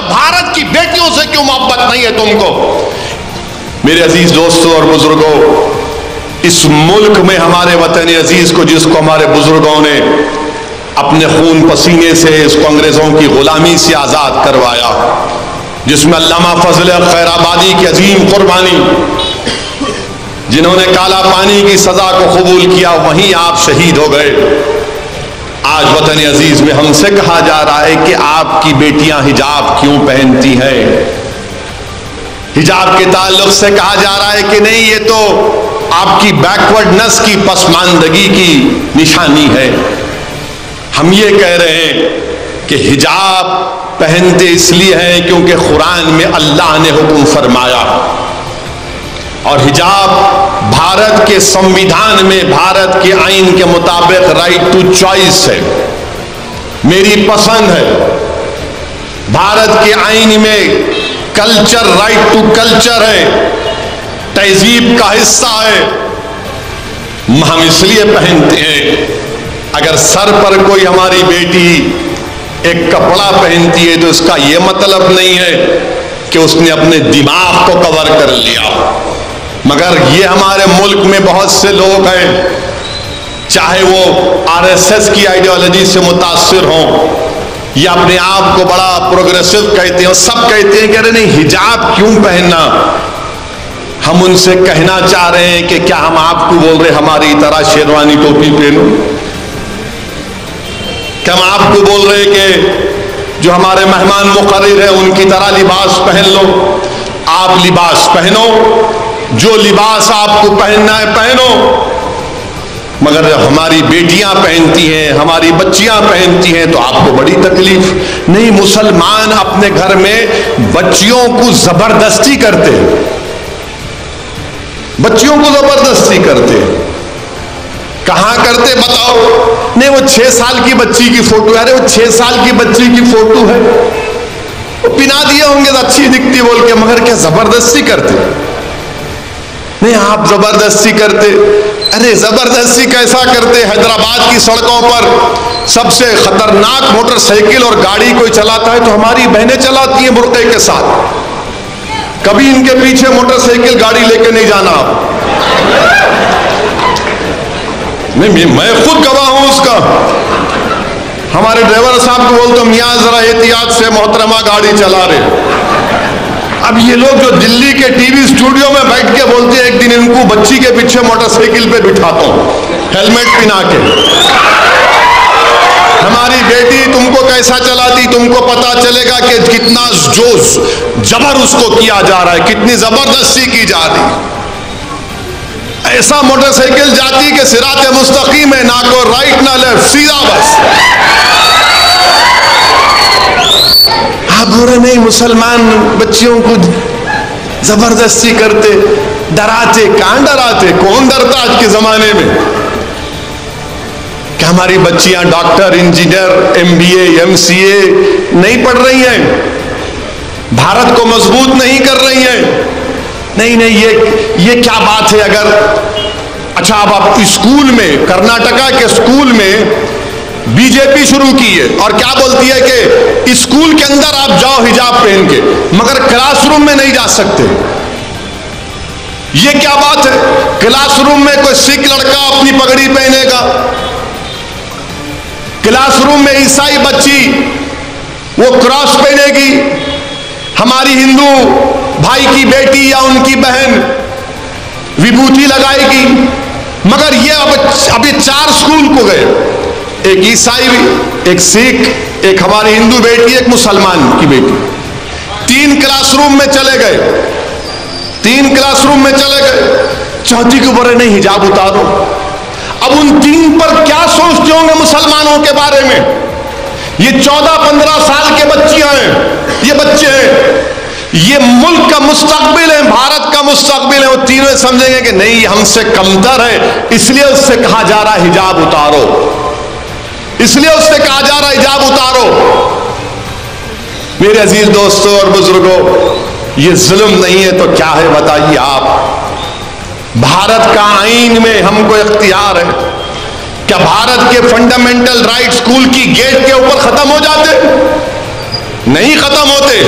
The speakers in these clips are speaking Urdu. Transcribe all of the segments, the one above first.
بھارت کی بیٹیوں سے کیوں محبت نہیں ہے تم کو؟ میرے عزیز دوستوں اور بزرگوں، اس ملک میں ہمارے وطن عزیز کو، جس کو ہمارے بزرگوں نے اپنے خون پسینے سے اس کو انگریزوں کی غلامی سے آزاد کروایا، جس میں علامہ فضل خیر آبادی کی عظیم قربانی، جنہوں نے کالا پانی کی سزا کو قبول کیا، وہیں آپ شہید ہو گئے۔ آج وطن عزیز میں ہم سے کہا جا رہا ہے کہ آپ کی بیٹیاں حجاب کیوں پہنتی ہیں؟ حجاب کے تعلق سے کہا جا رہا ہے کہ نہیں، یہ تو آپ کی بیکورڈنس کی، پسماندگی کی نشانی ہے۔ ہم یہ کہہ رہے ہیں کہ حجاب پہنتے اس لیے ہیں کیونکہ قرآن میں اللہ نے حکم فرمایا، اور حجاب بھارت کے سمویدھان میں، بھارت کے آئین کے مطابق رائٹ ٹو چوائس ہے، میری پسند ہے۔ بھارت کے آئین میں کلچر، رائٹ ٹو کلچر ہے، تہذیب کا حصہ ہے۔ ہم اس لیے پہنتے ہیں۔ اگر سر پر کوئی ہماری بیٹی ایک کپڑا پہنتی ہے تو اس کا یہ مطلب نہیں ہے کہ اس نے اپنے دماغ کو کور کر لیا۔ مگر یہ ہمارے ملک میں بہت سے لوگ ہیں، چاہے وہ RSS کی آئیڈیالوجی سے متاثر ہوں یا اپنے آپ کو بڑا پروگریسو کہتے ہیں، سب کہتے ہیں کہ ارے نہیں، حجاب کیوں پہننا؟ ہم ان سے کہنا چاہ رہے ہیں کہ کیا ہم آپ کو بول رہے ہماری طرح شیروانی ٹوپی پہنو؟ کیا ہم آپ کو بول رہے کہ جو ہمارے مہمان مقرر ہیں ان کی طرح لباس پہن لو؟ آپ لباس پہنو، جو لباس آپ کو پہننا ہے پہنو، مگر جب ہماری بیٹیاں پہنتی ہیں، ہماری بچیاں پہنتی ہیں تو آپ کو بڑی تکلیف۔ نہیں، مسلمان اپنے گھر میں بچیوں کو زبردستی کرتے، بچیوں کو زبردستی کرتے۔ کہاں کرتے بتاؤ؟ نہیں، وہ 6 سال کی بچی کی فوٹو ہے، ارے وہ 6 سال کی بچی کی فوٹو ہے، وہ پنا دیے ہوں گے تو اچھی دکھتی بول کے، مگر کیا زبردستی کرتے؟ نہیں، آپ زبردستی کرتے۔ ارے زبردستی کیسا کرتے؟ حیدرآباد کی سڑکوں پر سب سے خطرناک موٹر سائیکل اور گاڑی کوئی چلاتا ہے تو ہماری بہنیں چلاتی ہیں برقعے کے ساتھ۔ کبھی ان کے پیچھے موٹر سائیکل گاڑی لے کے نہیں جانا آپ۔ نہیں، میں خود گواہ ہوں اس کا۔ ہمارے ڈرائیور صاحب کو بولتا ہوں، میاں ذرا احتیاط سے محترمہ گاڑی چلا رہے۔ اب یہ لوگ جو دلی کے ٹی وی اسٹوڈیو میں بیٹھ کے بولتے ہیں، ایک دن ان کو بچی کے پیچھے موٹر سائیکل پہ بٹھاتا ہوں ہیلمٹ پہنا کے، ہماری بیٹی تم کو کیسا چلاتی، تم کو پتا چلے گا کہ کتنا جوش جبر اس کو کیا جا رہا ہے، کتنی زبردستی کی جا رہی ہے۔ ایسا موٹر سائیکل جاتی کہ صراط مستقیم ہے، نہ کو رائٹ نہ لیفٹ، سیدھا بس۔ آپ بول رہے نہیں، مسلمان بچیوں کو زبردستی کرتے، ڈراتے۔ کہاں ڈراتے؟ کون ڈرتا آج کے زمانے میں؟ کہ ہماری بچیاں ڈاکٹر، انجینئر، MBA MCA نہیں پڑھ رہی ہیں، بھارت کو مضبوط نہیں کر رہی ہیں؟ نہیں، یہ کیا بات ہے؟ اگر اچھا، اب آپ اسکول میں، کرناٹکا کے اسکول میں BJP شروع کی ہے اور کیا بولتی ہے کہ اسکول کے اندر آپ جاؤ حجاب پہن کے، مگر کلاس روم میں نہیں جا سکتے۔ یہ کیا بات ہے؟ کلاس روم میں کوئی سکھ لڑکا اپنی پگڑی پہنے گا، کلاس روم میں عیسائی بچی وہ کراس پہنے گی، ہماری ہندو بھائی کی بیٹی یا ان کی بہن وبھوتی لگائے گی۔ مگر یہ ابھی 4 اسکول کو گئے، ایک عیسائی، ایک سکھ، ایک ہماری ہندو بیٹی، ایک مسلمان کی بیٹی، 3 کلاس روم میں چلے گئے، 3 کلاس روم میں چلے گئے، چوتھی کے اوپر نہیں حجاب اتارو۔ اب ان 3 پر کیا سوچتے ہوں گے مسلمانوں کے بارے میں؟ یہ 14-15 سال کے بچیاں ہیں، یہ بچے ہیں، یہ ملک کا مستقبل ہے، بھارت کا مستقبل ہے۔ وہ تینوں سمجھیں گے کہ نہیں، یہ ہم سے کمتر ہے، اس لیے اس سے کہا جا رہا ہے حجاب اتارو، اس لیے اس سے کہا جا رہا ہے حجاب اتارو۔ میرے عزیز دوستوں اور بزرگوں، یہ ظلم نہیں ہے تو کیا ہے بتائیے آپ؟ بھارت کا آئین میں ہم کو اختیار ہے، کیا بھارت کے فنڈامنٹل رائٹ اسکول کی گیٹ کے اوپر ختم ہو جاتے؟ نہیں ختم ہوتے.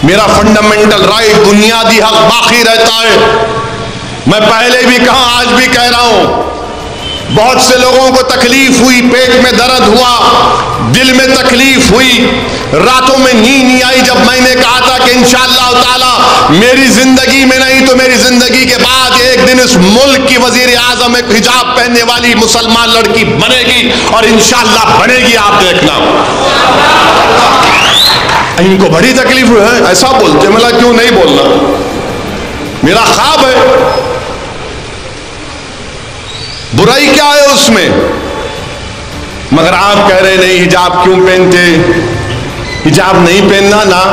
میرا فنڈامنٹل رائٹ, بنیادی حق باقی رہتا ہے. میں پہلے بھی کہا, آج بھی کہہ رہا ہوں, بہت سے لوگوں کو تکلیف ہوئی, پیٹ میں درد ہوا, دل میں تکلیف ہوئی, راتوں میں نیند نہیں آئی جب میں نے کہا تھا کہ انشاءاللہ تعالی میری زندگی میں نہیں تو میری زندگی کے بعد ایک دن اس ملک کی وزیر اعظم ایک حجاب پہننے والی مسلمان لڑکی بنے گی, اور انشاءاللہ بنے گی, آپ دیکھنا. ان کو بڑی تکلیف ہوئی ہے, ایسا بولتے, ملا کیوں نہیں بولنا, میرا خواب ہے. برائی کیا ہے اس میں؟ مگر آپ کہہ رہے نہیں حجاب کیوں پہنتے, حجاب نہیں پہننا نا,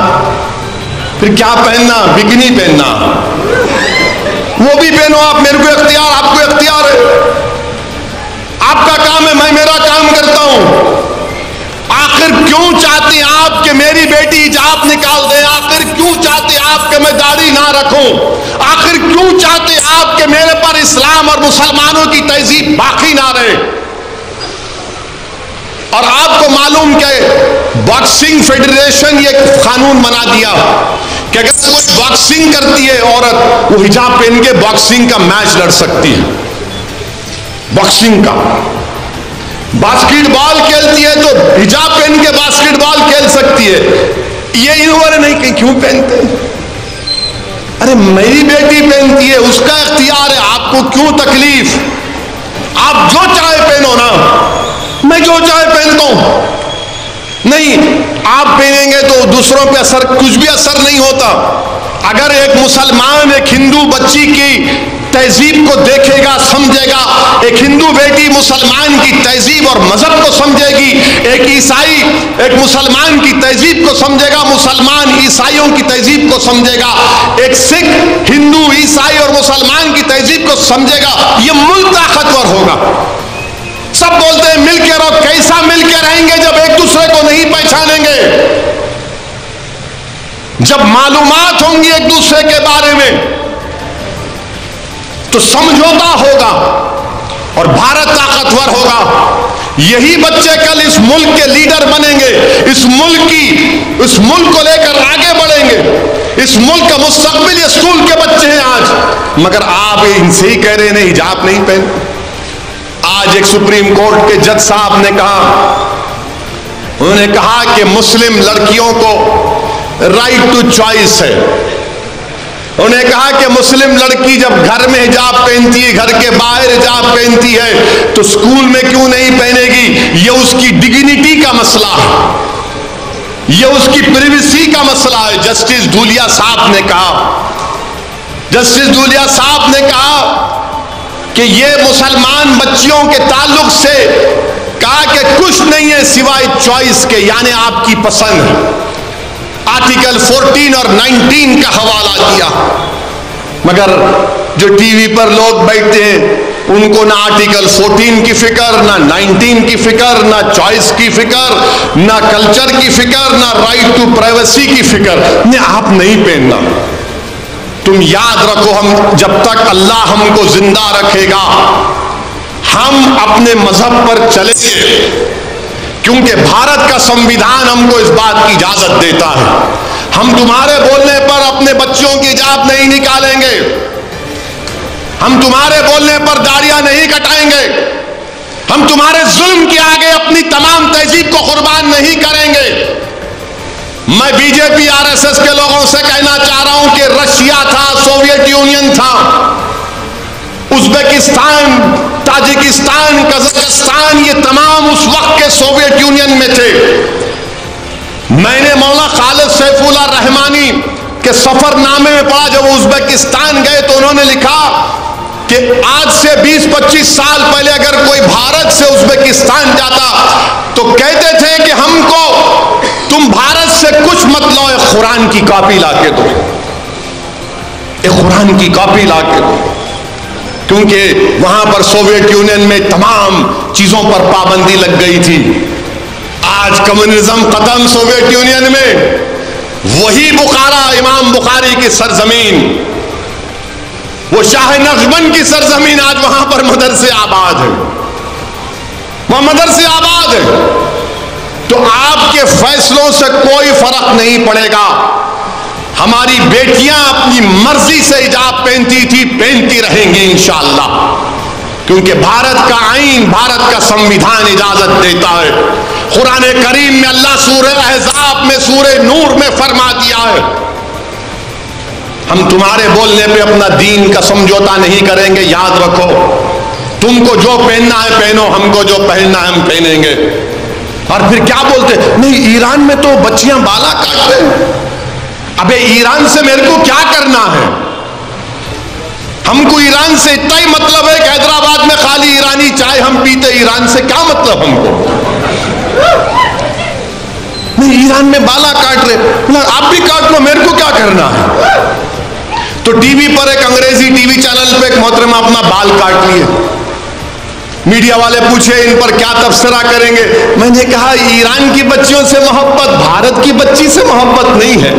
پھر کیا پہننا, بکنی پہننا, وہ بھی پہنو آپ, میرے کو اختیار, آپ کو اختیار ہے, آپ کا کام ہے, میں میرا کام کرتا ہوں. آخر کیوں چاہتے ہیں آپ کہ میری بیٹی حجاب نکال دے؟ آخر کیوں چاہتے ہیں آپ کہ میں داڑھی نہ رکھوں؟ آخر کیوں چاہتے ہیں آپ کہ میرے پر اسلام اور مسلمانوں کی تہذیب باقی نہ رہے؟ اور آپ کو معلوم کہ باکسنگ فیڈریشن یہ قانون بنا دیا کہ اگر کوئی باکسنگ کرتی ہے عورت, وہ حجاب پہن کے باکسنگ کا میچ لڑ سکتی ہے. باکسنگ کا, باسکٹ بال کھیلتی ہے تو حجاب پہن کے باسکٹ بال کھیل سکتی ہے. یہ انہوں نے نہیں کہ کیوں پہنتے, ارے میری بیٹی پہنتی ہے, اس کا اختیار ہے, آپ کو کیوں تکلیف؟ آپ جو چاہے پہنو نا, میں جو چاہے پہنتا ہوں. نہیں, آپ پہنیں گے تو دوسروں پہ اثر, کچھ بھی اثر نہیں ہوتا. اگر ایک مسلمان ایک ہندو بچی کی تہذیب کو دیکھے گا, سمجھے گا, ایک ہندو بیٹی مسلمان کی تہذیب اور مذہب کو سمجھے گی, ایک عیسائی ایک مسلمان کی تہذیب کو سمجھے گا, مسلمان عیسائیوں کی تہذیب کو سمجھے گا, ایک سکھ ہندو عیسائی اور مسلمان کی تہذیب کو سمجھے گا, یہ ملک طاقتور ہوگا. سب بولتے ہیں مل کے رہو, کیسا مل کے رہیں گے جب ایک دوسرے کو نہیں پہچانیں گے؟ جب معلومات ہوں گی ایک دوسرے کے بارے میں تو سمجھوتا ہوگا اور بھارت طاقتور ہوگا. یہی بچے کل اس ملک کے لیڈر بنیں گے, اس ملک کو لے کر آگے بڑھیں گے. اس ملک کا مستقبل یہ اسکول کے بچے ہیں آج, مگر آپ ان سے ہی کہہ رہے ہیں حجاب نہیں پہن. آج ایک سپریم کورٹ کے جج صاحب نے کہا, انہوں نے کہا کہ مسلم لڑکیوں کو رائٹ ٹو چوائس ہے. انہوں نے کہا کہ مسلم لڑکی جب گھر میں حجاب پہنتی ہے, گھر کے باہر حجاب پہنتی ہے, تو اسکول میں کیوں نہیں پہنے گی؟ یہ اس کی ڈگنیٹی کا مسئلہ ہے, یہ اس کی پریویسی کا مسئلہ ہے. جسٹس دھولیا صاحب نے کہا کہ یہ مسلمان بچیوں کے تعلق سے کہا کہ کچھ نہیں ہے سوائے چوائس کے, یعنی آپ کی پسند. آرٹیکل 14 اور 19 کا حوالہ دیا. مگر جو ٹی وی پر لوگ بیٹھتے ہیں ان کو نہ آرٹیکل 14 کی فکر, نہ 19 کی فکر, نہ چوائس کی فکر, نہ کلچر کی فکر, نہ رائٹ ٹو پرائیویسی کی فکر. آپ نہیں پہننا. تم یاد رکھو, ہم جب تک اللہ ہم کو زندہ رکھے گا ہم اپنے مذہب پر چلیں گے, کیونکہ بھارت کا سمویدھان ہم کو اس بات کی اجازت دیتا ہے. ہم تمہارے بولنے پر اپنے بچوں کی حجاب نہیں نکالیں گے, ہم تمہارے بولنے پر داڑیاں نہیں کٹائیں گے, ہم تمہارے ظلم کے آگے اپنی تمام تہذیب کو قربان نہیں کریں گے. میں B J P R S S کے لوگوں سے کہنا چاہ رہا ہوں کہ رشیا تھا, سوویت یونین تھا, ازبکستان, تاجکستان, قزاقستان, یہ تمام اس وقت کے سوویت یونین میں تھے. میں نے مولانا خالد سیف اللہ رحمانی کے سفر نامے میں پڑھا, جب وہ ازبکستان گئے تو انہوں نے لکھا کہ آج سے 20-25 سال پہلے اگر کوئی بھارت سے ازبکستان جاتا تو کہتے تھے کہ ہم کو تم بھارت سے کچھ مت لو, ایک قرآن کی کاپی لا کے دو, ایک قرآن کی کاپی لا کے دو. کیونکہ وہاں پر سوویت یونین میں تمام چیزوں پر پابندی لگ گئی تھی. آج کمیونزم ختم سوویت یونین میں, وہی بخارا, امام بخاری کی سرزمین, وہ شاہ نقشبند کی سرزمین, آج وہاں پر مدرسے آباد ہیں, وہاں مدرسے آباد ہیں. تو آپ کے فیصلوں سے کوئی فرق نہیں پڑے گا. ہماری بیٹیاں اپنی مرضی سے حجاب پہنتی تھی، پہنتی رہیں گی انشاءاللہ، کیونکہ بھارت کا آئین، بھارت کا سنویدھان اجازت دیتا ہے. قرآن کریم میں اللہ سورہ احزاب میں، سورہ نور میں فرما دیا ہے، ہم تمہارے بولنے پہ اپنا دین کا سمجھوتا نہیں کریں گے. یاد رکھو، تم کو جو پہننا ہے پہنو، ہم کو جو پہننا ہے ہم پہنیں گے. اور پھر کیا بولتے، نہیں ایران میں تو بچیاں بالا کاٹتے ہیں. ابے ایران سے میرے کو کیا کرنا ہے؟ ہم کو ایران سے اتنا ہی مطلب ہے کہ حیدرآباد میں خالی ایرانی چائے ہم پیتے. ایران سے کیا مطلب ہم کو؟ نہیں ایران میں بالا کاٹ رہے، آپ بھی کاٹ لو، میرے کو کیا کرنا ہے؟ تو ٹی وی پر ایک انگریزی ٹی وی چینل پہ ایک محترمہ اپنا بال کاٹ لیے. میڈیا والے پوچھے ان پر کیا تبصرہ کریں گے. میں نے کہا ایران کی بچیوں سے محبت بھارت کی بچی سے محبت نہیں ہے.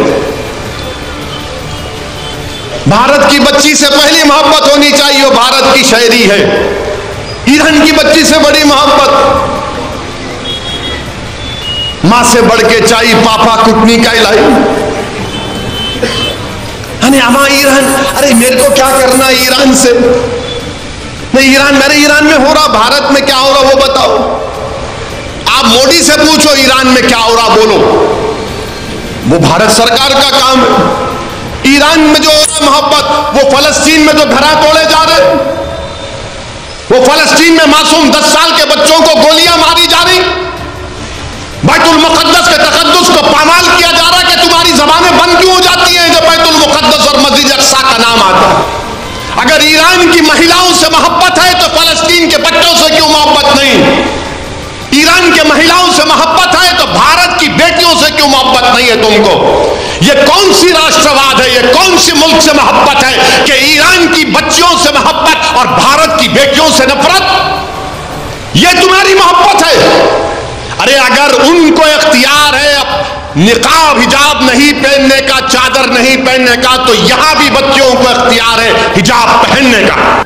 بھارت کی بچی سے پہلی محبت ہونی چاہیے، وہ بھارت کی شہری ہے. ایران کی بچی سے بڑی محبت، ماں سے بڑھ کے چاہیے پاپا کٹنی کا لائی. اما ایران، ارے میرے کو کیا کرنا ایران سے؟ نہیں ایران، میرے ایران میں ہو رہا، بھارت میں کیا ہو رہا وہ بتاؤ. آپ مودی سے پوچھو ایران میں کیا ہو رہا بولو، وہ بھارت سرکار کا کام ہے. ایران میں جو ہو رہا محبت، وہ فلسطین میں جو گھرا توڑے جا رہے، وہ فلسطین میں معصوم 10 سال کے بچوں کو گولیاں ماری جا رہی، بیت المقدس کے تقدس کو پامال کیا جا رہا. کہ تمہاری زبانیں بند کیوں ہو جاتی ہیں جب بیت المقدس اور مسجد اقصی کا نام آتا ہے؟ اگر ایران کی مہیلاؤں سے محبت ہے تو فلسطین کے بچوں سے کیوں محبت نہیں؟ ایران کے مہیلاؤں سے محبت ہے تو بھارت کی بیٹیوں سے کیوں محبت نہیں ہے تم کو؟ یہ کون سی راشٹرواد ہے؟ یہ کون سی ملک سے محبت ہے کہ ایران کی بچیوں سے محبت اور بھارت کی بیٹیوں سے نفرت؟ یہ تمہاری محبت ہے؟ ارے اگر ان کو اختیار ہے نقاب حجاب نہیں پہننے کا، چادر نہیں پہننے کا، تو یہاں بھی بچیوں کو اختیار ہے حجاب پہننے کا.